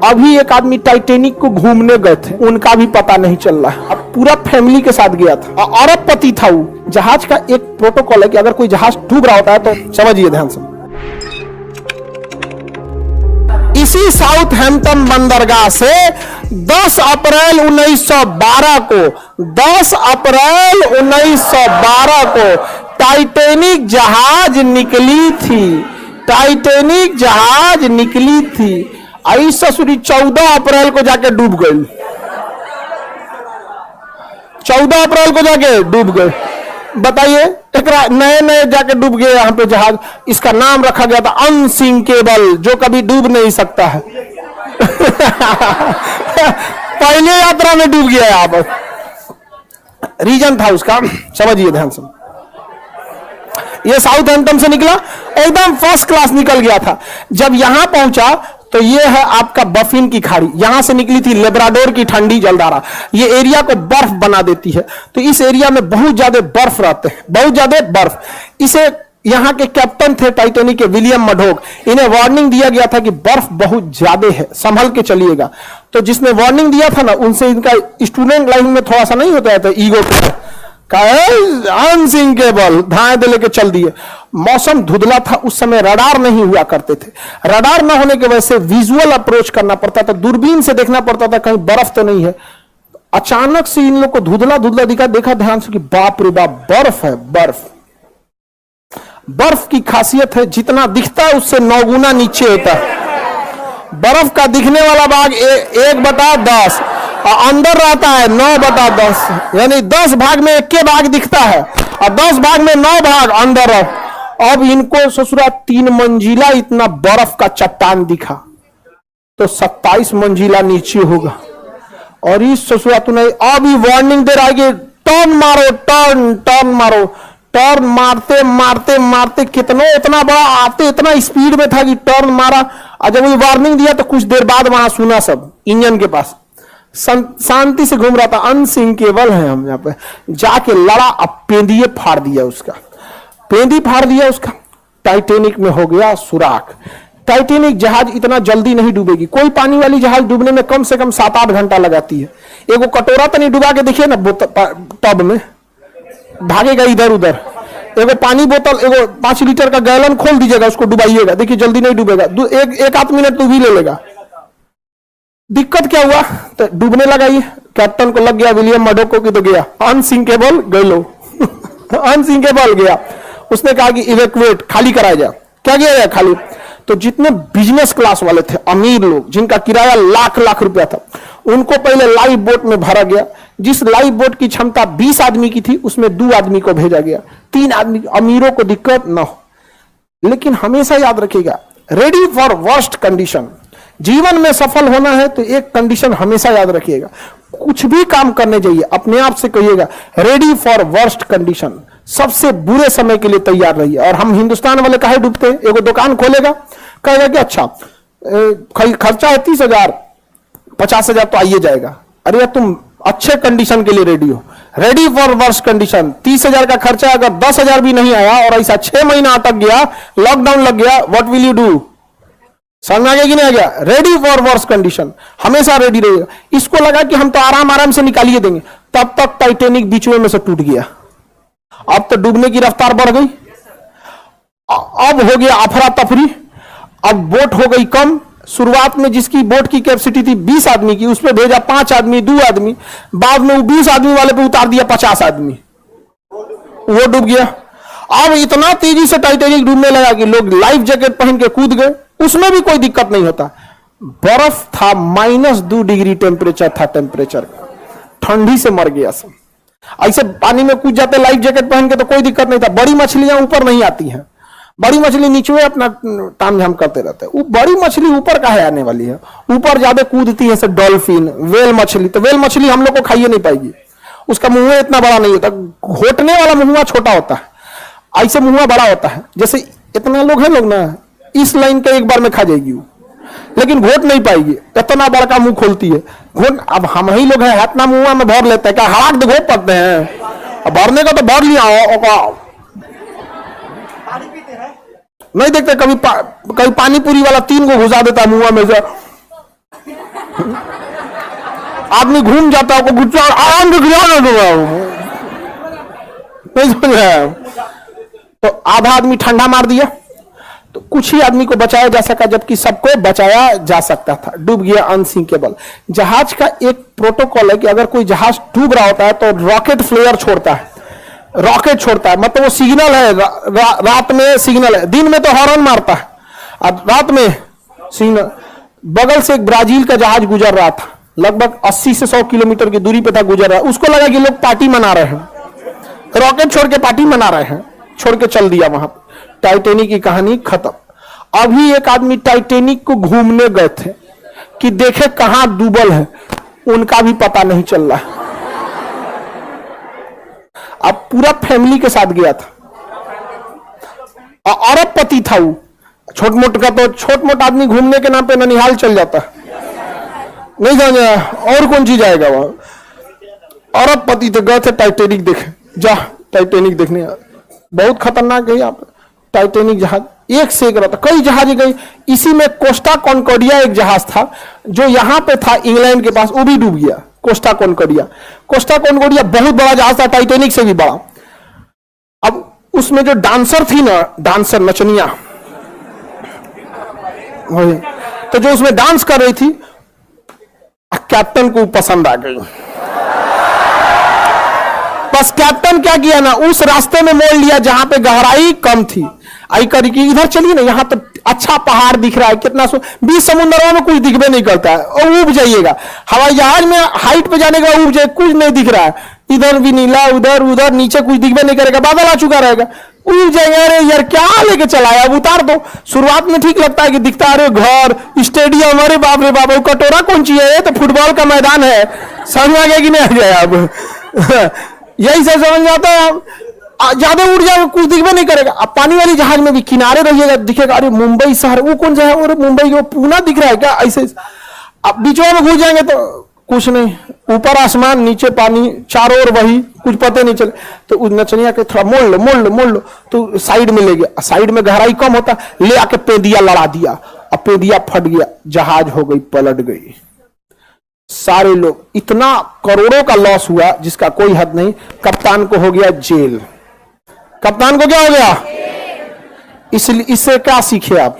अभी एक आदमी टाइटेनिक को घूमने गए थे, उनका भी पता नहीं चल रहा है। अब पूरा फैमिली के साथ गया था, अरबपति था वो। जहाज का एक प्रोटोकॉल है कि अगर कोई जहाज डूब रहा होता है तो समझिए ध्यान से, इसी साउथहैम्पटन बंदरगाह से 10 अप्रैल 1912 को 10 अप्रैल 1912 को टाइटेनिक जहाज निकली थी। टाइटेनिक जहाज निकली थी। आई ससुरी 14 अप्रैल को जाके डूब गई। 14 अप्रैल को जाके डूब गए। बताइए, एक नए नए जाके डूब गए यहाँ पे जहाज। इसका नाम रखा गया था अनसिंकेबल, जो कभी डूब नहीं सकता है। पहले यात्रा में डूब गया यहाँ पर। रीजन था उसका, समझिए ध्यान से। ये साउथहैम्पटन से निकला, एकदम फर्स्ट क्लास निकल गया था। जब यहां पहुंचा तो ये है आपका बफिन की खाड़ी। यहां से निकली थी लेब्राडोर की ठंडी जलधारा। ये एरिया को बर्फ बना देती है, तो इस एरिया में बहुत ज्यादा बर्फ रहते हैं, बहुत ज्यादा बर्फ। इसे यहां के कैप्टन थे टाइटेनिक के, विलियम मडोक। इन्हें वार्निंग दिया गया था कि बर्फ बहुत ज्यादा है, संभल के चलिएगा। तो जिसने वार्निंग दिया था ना, उनसे इनका स्टूडेंट लाइफ में थोड़ा सा नहीं होता था, ईगो पे अनसिंकेबल, धाए दे लेके चल दिए। मौसम धुंधला था, उस समय रडार नहीं हुआ करते थे। रडार न होने की वजह से विजुअल अप्रोच करना पड़ता था, दूरबीन से देखना पड़ता था कहीं बर्फ तो नहीं है। अचानक से इन लोग को धुंधला धुंधला दिखा, देखा ध्यान से कि बाप रे बाप, बर्फ है, बर्फ। बर्फ की खासियत है, जितना दिखता है उससे 9 गुना नीचे होता है। बर्फ का दिखने वाला भाग 1/10 और अंदर रहता है 9/10, यानी 10 भाग में 1 भाग दिखता है और 10 भाग में 9 भाग अंदर है। अब इनको ससुरा 3 मंजिला इतना बर्फ का चट्टान दिखा, तो 27 मंजिला नीचे होगा। और इस ससुरा तूने अभी वार्निंग दे रहा है कि टर्न मारो, टर्न टर्न मारो। टर्न मारते मारते मारते कितना इतना बड़ा आते, इतना स्पीड में था कि टर्न मारा। और जब वो वार्निंग दिया तो कुछ देर बाद वहां सुना सब इंजन के पास शांति से घूम रहा था। अनसिंकेबल है हम यहाँ पे। जाके लड़ा, अब पेंदिए फाड़ दिया उसका, पेंदी फाड़ दिया उसका। टाइटेनिक में हो गया सुराख। टाइटेनिक जहाज इतना जल्दी नहीं डूबेगी। कोई पानी वाली जहाज डूबने में कम से कम 7-8 घंटा लगाती है। एगो कटोरा तो नहीं डुबा के देखिए ना टब में, भागेगा इधर उधर। एगो पानी बोतल, एगो 5 लीटर का गैलन खोल दीजिएगा, उसको डुबाइएगा, देखिए जल्दी नहीं डूबेगा। एक आध मिनट तो भी ले लेगा। दिक्कत क्या हुआ, तो डूबने लगा। ये कैप्टन को लग गया, विलियम मडोक को तो गया अनसिंकेबल, गलो अनसिंकेबल गया। उसने कहा कि इवैक्यूएट, खाली कराया जाए। क्या किया जाए खाली? तो जितने बिजनेस क्लास वाले थे, अमीर लोग, जिनका किराया लाख लाख रुपया था, उनको पहले लाइफ बोट में भरा गया। जिस लाइफ बोट की क्षमता 20 आदमी की थी, उसमें 2 आदमी को भेजा गया। 3 आदमी, अमीरों को दिक्कत न हो। लेकिन हमेशा याद रखिएगा, रेडी फॉर वर्स्ट कंडीशन। जीवन में सफल होना है तो एक कंडीशन हमेशा याद रखिएगा। कुछ भी काम करने जाइए, अपने आप से कहिएगा रेडी फॉर वर्स्ट कंडीशन। सबसे बुरे समय के लिए तैयार रहिए। और हम हिंदुस्तान वाले काहे डूबते हैं? एगो दुकान खोलेगा, कहेगा कि अच्छा खर्चा है 30,000, 50,000 तो आइए जाएगा। अरे यार, तुम अच्छे कंडीशन के लिए रेडी हो, रेडी फॉर वर्स्ट कंडीशन। 30,000 का खर्चा, अगर 10,000 भी नहीं आया और ऐसा 6 महीना अटक गया, लॉकडाउन लग गया, व्हाट विल यू डू? समझ में आ गया कि नहीं आ गया? रेडी फॉर वर्स्ट कंडीशन, हमेशा रेडी रहेगा। इसको लगा कि हम तो आराम आराम से निकालिए देंगे, तब तक टाइटेनिक बीच में से टूट गया। अब तो डूबने की रफ्तार बढ़ गई। अब हो गया अफरा तफरी। अब बोट हो गई कम। शुरुआत में जिसकी बोट की कैपेसिटी थी 20 आदमी की, उसमें भेजा 5 आदमी, 2 आदमी। बाद में वो 20 आदमी वाले पे उतार दिया 50 आदमी, वो डूब गया। अब इतना तेजी से टाइटेनिक डूबने लगा कि लोग लाइफ जैकेट पहन के कूद गए। उसमें भी कोई दिक्कत नहीं होता। बर्फ था, -2 डिग्री टेम्परेचर था, टेम्परेचर ठंडी से मर गया सब। ऐसे पानी में कूद जाते लाइफ जैकेट पहन के तो कोई दिक्कत नहीं था। बड़ी मछलियां ऊपर नहीं आती हैं, बड़ी मछली नीचे अपना तामझाम करते रहते हैं। वो बड़ी मछली ऊपर काहे आने वाली है? ऊपर ज्यादा कूदती है, डॉल्फिन, वेल मछली। तो वेल मछली हम लोग को खाइए नहीं पाएगी, उसका मुंह इतना बड़ा नहीं होता। घोटने वाला मुंह छोटा होता है, ऐसे मुंह बड़ा होता है। जैसे इतना लोग हैं, लोग ना इस लाइन का एक बार में खा जाएगी वो, लेकिन घोट नहीं पाएगी, इतना बड़का मुंह खोलती है घोट। अब हम ही लोग हैं, हाथ ना मुंह में भर लेते हैं, क्या हाथ घोट पड़ते हैं? भरने का तो भर लिया हो, नहीं देखते कभी कभी पानी पूरी वाला 3 को घुसा देता है मुंह में से, आदमी घूम जाता है, गुस्सा आराम से गिरा दूंगा, नहीं समझ रहे हैं? तो आधा आदमी ठंडा मार दिया, तो कुछ ही आदमी को बचाया जा सका, जबकि सबको बचाया जा सकता था। डूब गया अनसिंकेबल। जहाज का एक प्रोटोकॉल है कि अगर कोई जहाज डूब रहा होता है तो रॉकेट फ्लेयर छोड़ता है, रॉकेट छोड़ता है, मतलब वो सिग्नल है, रात में सिग्नल है, दिन में तो हॉर्न मारता है, और रात में सिग्नल। बगल से एक ब्राजील का जहाज गुजर रहा था, लगभग 80 से 100 किलोमीटर की दूरी पे था, गुजर रहा है। उसको लगा कि लोग पार्टी मना रहे हैं, रॉकेट छोड़ के पार्टी मना रहे हैं, छोड़ के चल दिया वहां पे। टाइटैनिक की कहानी खत्म। अभी एक आदमी टाइटैनिक को घूमने गए थे कि देखे कहां डूबल है, उनका भी पता नहीं चल रहा है। अब पूरा फैमिली के साथ गया था, और अरबपति था वो। छोट मोट का तो छोट मोट आदमी घूमने के नाम पे ननिहाल चल जाता है, नहीं जाना और कौन चीज आएगा वहां। अरबपति तो गए थे टाइटैनिक देखे, जा टाइटैनिक देखने, बहुत खतरनाक है यहाँ पे टाइटैनिक जहाज, एक से एक रहता, कई जहाज गई। इसी में कोस्टा कॉन्कॉर्डिया एक जहाज था जो यहाँ पे था इंग्लैंड के पास, वो भी डूब गया। कोस्टा कॉन्कॉर्डिया, कोस्टा कॉन्कॉर्डिया बहुत बड़ा जहाज था, टाइटैनिक से भी बड़ा। अब उसमें जो डांसर थी ना, डांसर नचनिया, तो जो उसमें डांस कर रही थी, कैप्टन को पसंद आ गई। बस कैप्टन क्या किया ना, उस रास्ते में मोड़ लिया जहां पे गहराई कम थी। आई करी कि इधर चलिए ना, यहां तो अच्छा पहाड़ दिख रहा है, कितना बीच समुद्रों में कुछ दिखबे नहीं करता है, और उब जाइएगा। हवाई जहाज में हाइट पे जाने के बाद उब जाए, कुछ नहीं दिख रहा है, इधर भी नीला, उधर उधर, नीचे कुछ दिखबे नहीं करेगा, बादल आ चुका रहेगा, उब जाएगा। अरे यार क्या लेके चला है, अब उतार दो। शुरुआत में ठीक लगता है कि दिखता है, अरे घर, स्टेडियम, अरे बाप रे बाप, कटोरा कौन चीज है, ये तो फुटबॉल का मैदान है, समझ आ गया कि नहीं आ गया? अब यही सब समझ जाता है। ज्यादा उड़ जाएगा, कुछ दिखबे नहीं करेगा। अब पानी वाली जहाज में भी किनारे रहिएगा, दिखेगा अरे मुंबई शहर, वो कौन सा है, अरे मुंबई वो पूना दिख रहा है क्या, ऐसे। अब बीचों में घुस जाएंगे तो कुछ नहीं, ऊपर आसमान, नीचे पानी, चारों ओर वही, कुछ पता नहीं चले। तो उस नचनिया के थोड़ा मोड़ लो मोड़ लो मोड़ लो, तो साइड में ले गया। साइड में गहराई कम होता, ले आके पेदिया लड़ा दिया, अब पेदिया फट गया, जहाज हो गई, पलट गई। सारे लोग, इतना करोड़ों का लॉस हुआ जिसका कोई हद नहीं। कप्तान को हो गया जेल। कप्तान को क्या हो गया? इसलिए इससे क्या सीखे आप?